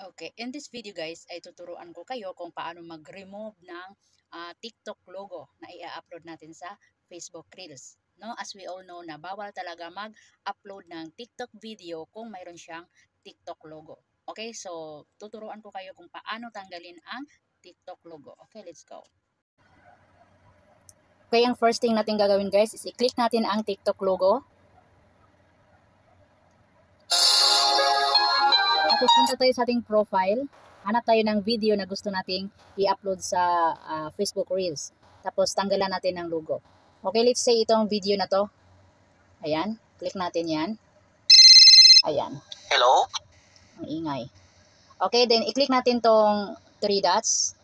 Okay, in this video guys ay tuturuan ko kayo kung paano mag-remove ng TikTok logo na i-upload natin sa Facebook Reels. No, as we all know na bawal talaga mag-upload ng TikTok video kung mayroon siyang TikTok logo. Okay, so tuturuan ko kayo kung paano tanggalin ang TikTok logo. Okay, let's go. Okay, ang first thing natin gagawin guys is i-click natin ang TikTok logo. Tapos punta tayo sa ating profile. Hanap tayo ng video na gusto nating i-upload sa Facebook Reels. Tapos tanggalan natin ng logo. Okay, let's say itong video na to. Ayan, click natin yan. Ayan. Hello? Ang ingay. Okay, then i-click natin tong 3 dots.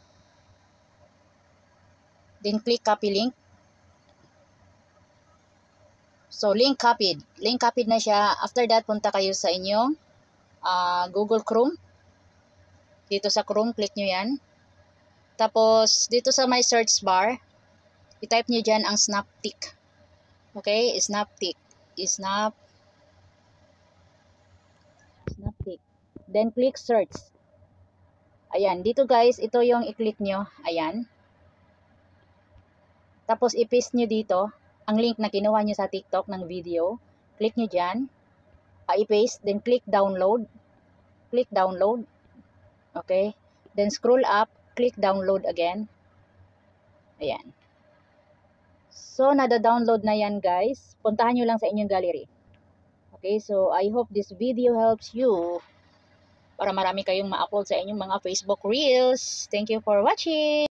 Then click copy link. So, link copied. Link copied na siya. After that, punta kayo sa inyong Google Chrome. Dito sa Chrome, click nyo yan. Tapos, dito sa my search bar, i-type nyo dyan ang Snaptik. Okay? Snaptik. Snaptik. Then, click search. Ayan. Dito guys, ito yung i-click nyo. Ayan. Tapos, i-paste nyo dito ang link na kinuha nyo sa TikTok ng video. Click nyo dyan. I-paste. Then, click download. Click download. Okay. Then, scroll up. Click download again. Ayan. So, nada-download na yan guys. Puntahan nyo lang sa inyong gallery. Okay, so I hope this video helps you para marami kayong ma-upload sa inyong mga Facebook Reels. Thank you for watching!